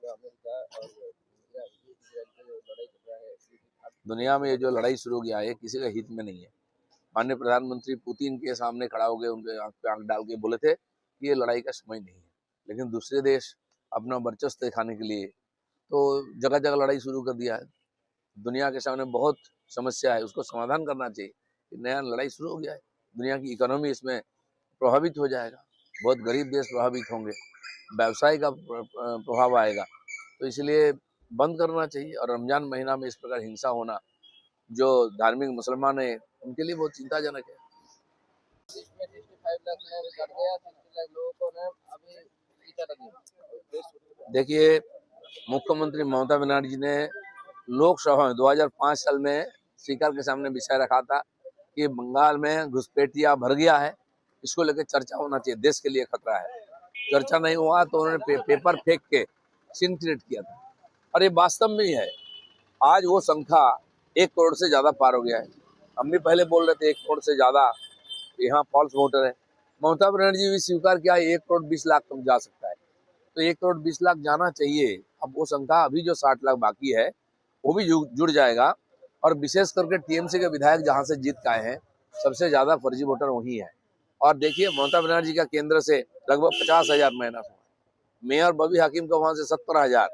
America और Israel का जो लड़ाई चल रहा है, दुनिया में ये जो लड़ाई शुरू किया है किसी का हित में नहीं है। माननीय प्रधानमंत्री पुतिन के सामने खड़ा हो गए, उनके आंख पे आंख डाल के बोले थे कि ये लड़ाई का समय नहीं है, लेकिन दूसरे देश अपना वर्चस्व दिखाने के लिए तो जगह जगह लड़ाई शुरू कर दिया है। दुनिया के सामने बहुत समस्या है, उसको समाधान करना चाहिए। नया लड़ाई शुरू हो गया है, दुनिया की इकोनॉमी इसमें प्रभावित हो जाएगा, बहुत गरीब देश प्रभावित होंगे, व्यवसाय का प्रभाव आएगा। तो इसलिए बंद करना चाहिए। और रमजान महीना में इस प्रकार हिंसा होना जो धार्मिक मुसलमान है उनके लिए बहुत चिंताजनक है। इसमें 65 लाख लोग कट गया, 60 लाख लोगों को ने अभी टीका लगी। देखिए, मुख्यमंत्री ममता बनर्जी ने लोकसभा में 2005 साल में स्पीकर के सामने विषय रखा था कि बंगाल में घुसपैठिया भर गया है, इसको लेकर चर्चा होना चाहिए, देश के लिए खतरा है। चर्चा नहीं हुआ तो उन्होंने पेपर फेंक के सीन क्रिएट किया था। और ये वास्तव में ही है, आज वो संख्या 1 करोड़ से ज्यादा पार हो गया है। हम भी पहले बोल रहे थे 1 करोड़ से ज्यादा यहाँ फॉल्स वोटर है। ममता बनर्जी भी स्वीकार किया 1 करोड़ 20 लाख तक जा सकता है, तो 1 करोड़ 20 लाख जाना चाहिए। अब वो संख्या अभी जो 60 लाख बाकी है वो भी जुड़ जाएगा। और विशेष करके टीएमसी के विधायक जहां से जीत के आए हैं, सबसे ज्यादा फर्जी वोटर वही है। और देखिए, ममता बनर्जी का केंद्र से लगभग 50,000 माइनस हुआ, मेयर बबी हाकिम का वहां से 70,000,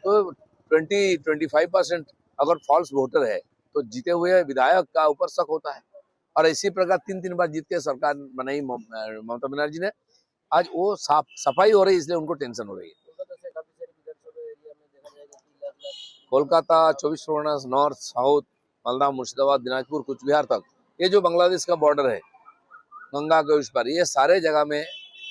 तो 25% अगर फॉल्स वोटर है तो जीते हुए विधायक का ऊपर शक होता है। और इसी प्रकार 3 बार जीत के सरकार बनाई ममता बनर्जी ने, आज वो सफाई हो रही है, इसलिए उनको टेंशन हो रही है। कोलकाता, 24 परगना, नॉर्थ, साउथ, मालदा, मुर्शिदाबाद, दिनाजपुर, कुछ बिहार तक, ये जो बांग्लादेश का बॉर्डर है गंगा के उस पर, ये सारे जगह में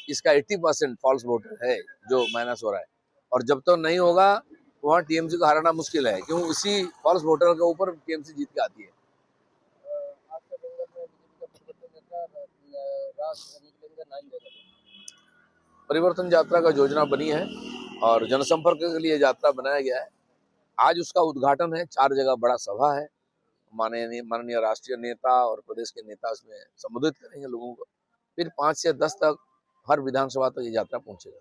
इसका 80% फॉल्स वोटर है जो माइनस हो रहा है। और जब तो नहीं होगा वहाँ टीएमसी को हराना मुश्किल है, क्यों इसी फॉल्स वोटर के ऊपर टीएमसी जीत के आती है। परिवर्तन यात्रा का योजना बनी है और जनसंपर्क के लिए यात्रा बनाया गया है। आज उसका उद्घाटन है, 4 जगह बड़ा सभा है, माननीय राष्ट्रीय नेता और प्रदेश के नेता उसमें संबोधित करेंगे लोगों को। फिर 5 से 10 तक हर विधानसभा तक ये यात्रा पहुंचेगा।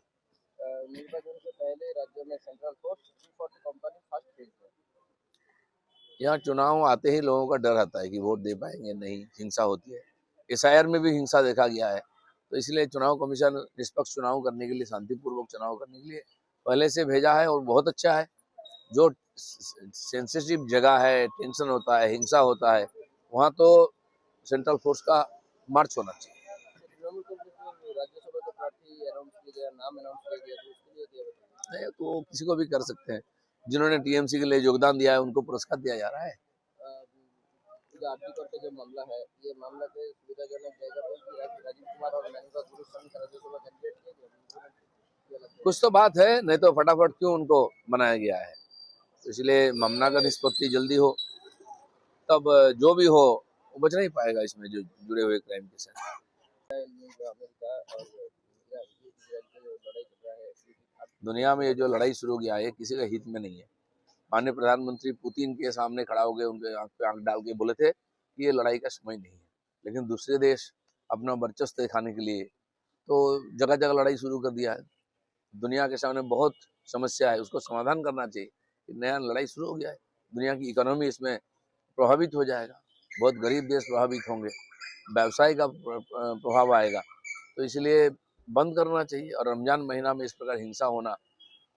निर्वाचन से पहले राज्य में central force company first phase में, यहाँ चुनाव आते ही लोगों का डर रहता है कि वोट दे पाएंगे नहीं, हिंसा होती है। एसआईआर में भी हिंसा देखा गया है, तो इसलिए चुनाव कमीशन निष्पक्ष चुनाव करने के लिए, शांतिपूर्वक चुनाव करने के लिए पहले से भेजा है और बहुत अच्छा है। जो सेंसिटिव जगह है, टेंशन होता है, हिंसा होता है, वहाँ तो सेंट्रल फोर्स का मार्च होना चाहिए। राज्यसभा का प्रार्थी अनाउंस किया गया, नाम अनाउंस किया गया, तो उसके लिए नहीं तो किसी को भी कर सकते हैं, जिन्होंने टीएमसी के लिए योगदान दिया है उनको पुरस्कार दिया जा रहा है। आरती करके जो मामला है, ये मामला के सुविधाजनक जाएगा कि राजीव कुमार और मेनका गुरु समेत राज्यसभा कैंडिडेट के कुछ तो बात है, नहीं तो फटाफट क्यों उनको बनाया गया है। तो इसलिए मामला का निष्पत्ति जल्दी हो, तब जो भी हो वो बच नहीं पाएगा इसमें जो जुड़े हुए क्राइम के साथ। दुनिया में ये जो लड़ाई शुरू किया है किसी का हित में नहीं है। माननीय प्रधानमंत्री पुतिन के सामने खड़ा हो गए, उनके आंख पे आंख डाल के बोले थे कि ये लड़ाई का समय नहीं है, लेकिन दूसरे देश अपना वर्चस्व दिखाने के लिए तो जगह जगह लड़ाई शुरू कर दिया है। दुनिया के सामने बहुत समस्या है, उसको समाधान करना चाहिए। नया लड़ाई शुरू हो गया है, दुनिया की इकोनॉमी इसमें प्रभावित हो जाएगा, बहुत गरीब देश प्रभावित होंगे, व्यवसाय का प्रभाव आएगा। तो इसलिए बंद करना चाहिए। और रमजान महीना में इस प्रकार हिंसा होना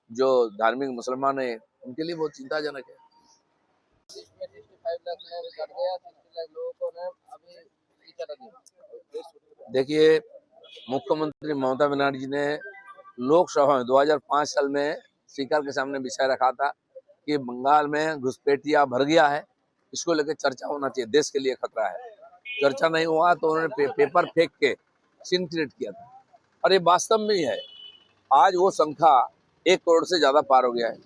जो धार्मिक मुसलमान है उनके लिए बहुत चिंताजनक है। इसमें 65 लाख लोग कट गया, 60 लाख लोगों को ने अभी टीका लगी। देखिए, मुख्यमंत्री ममता बनर्जी ने लोकसभा में 2005 साल में स्पीकर के सामने विषय रखा था कि बंगाल में घुसपैठिया भर गया है, इसको लेकर चर्चा होना चाहिए, देश के लिए खतरा है। चर्चा नहीं हुआ तो उन्होंने पेपर फेंक के सीन क्रिएट किया था। और ये वास्तव में ही है, आज वो संख्या 1 करोड़ से ज्यादा पार हो गया है।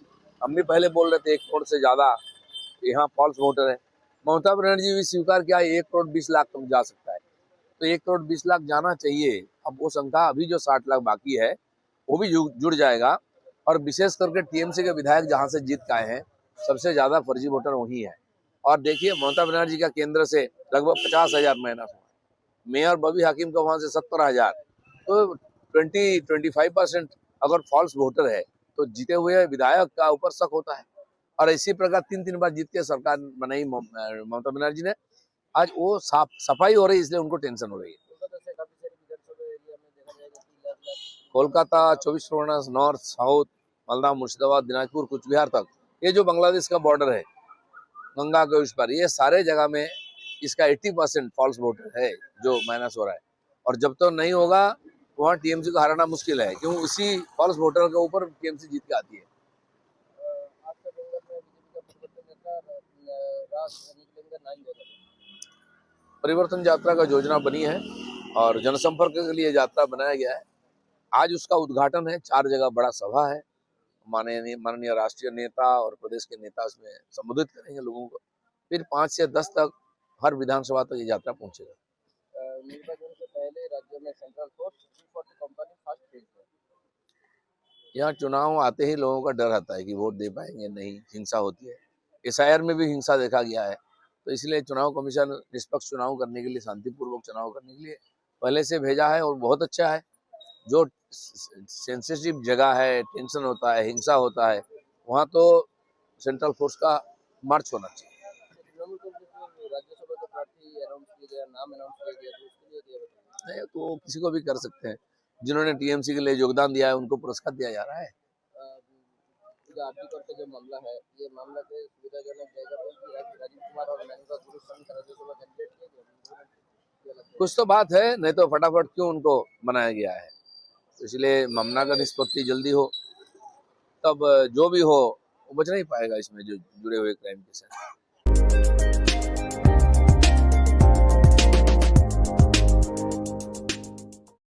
हम भी पहले बोल रहे थे 1 करोड़ से ज्यादा यहाँ फॉल्स वोटर है। ममता बनर्जी भी स्वीकार किया 1 करोड़ 20 लाख तक जा सकता है, तो 1 करोड़ 20 लाख जाना चाहिए। अब वो संख्या अभी जो 60 लाख बाकी है वो भी जुड़ जाएगा। और विशेष करके टीएमसी के विधायक जहां से जीत के आए हैं, सबसे ज्यादा फर्जी वोटर वही है। और देखिए, ममता बनर्जी का केंद्र से लगभग 50,000 माइनस हुआ, मेयर बबी हाकिम का वहां से 70,000, तो 25% अगर फॉल्स वोटर है तो जीते हुए विधायक का ऊपर शक होता है। और इसी प्रकार 3 बार जीत के सरकार बनाई ममता बनर्जी ने। आज वो सफाई हो रही है, इसलिए उनको टेंशन हो रही है। कोलकाता से काफी सारी विधानसभा एरिया में देखा जाएगा कि अलग-अलग कोलकाता, 24 परगना, नॉर्थ, साउथ, मालदा, मुर्शिदाबाद, दिनाजपुर, कुछ बिहार तक, ये जो बांग्लादेश का बॉर्डर है गंगा के उस पर, ये सारे जगह में इसका 80% फॉल्स वोटर है जो माइनस हो रहा है। और जब तो नहीं होगा वहाँ टीएमसी को हराना मुश्किल है, क्यों इसी फॉल्स वोटर के ऊपर टीएमसी जीत के आती है। आपका बंगाल में बीजेपी का परिवर्तन यात्रा रास निकलेंगे 9 जगह पे। परिवर्तन यात्रा का योजना बनी है और जनसंपर्क के लिए यात्रा बनाया गया है। आज उसका उद्घाटन है, 4 जगह बड़ा सभा है। माननीय राष्ट्रीय नेता और प्रदेश के नेता उसमें संबोधित करेंगे लोगों को। फिर 5 से 10 तक हर विधानसभा तक ये यात्रा पहुंचेगा। निर्वाचन से पहले राज्य में central force 340 company first phase में। यहाँ चुनाव आते ही लोगों का डर रहता है कि वोट दे पाएंगे नहीं, हिंसा होती है। एसआईआर में भी हिंसा देखा गया है, तो इसलिए चुनाव कमीशन निष्पक्ष चुनाव करने के लिए, शांतिपूर्वक चुनाव करने के लिए पहले से भेजा है और बहुत अच्छा है। जो सेंसिटिव जगह है, टेंशन होता है, हिंसा होता है, वहाँ तो सेंट्रल फोर्स का मार्च होना चाहिए। तृणमूल कांग्रेस में राज्यसभा के प्रार्थी अनाउंस किया गया, नाम अनाउंस किया गया, तो उसके लिए क्या बताएंगे? नहीं तो किसी को भी कर सकते हैं, जिन्होंने टीएमसी के लिए योगदान दिया है उनको पुरस्कार दिया जा रहा है। आरती करके जो मामला है, ये मामला के सुविधाजनक जगह पे कि राजीव कुमार और मेनका गुरुस्वामी का राज्यसभा कैंडिडेट किया गया। कुछ तो बात है, नहीं तो फटाफट क्यों उनको बनाया गया है। तो इसलिए मामला का निष्पत्ति जल्दी हो, तब जो भी हो वो बच नहीं पाएगा इसमें जो जुड़े हुए क्राइम के साथ।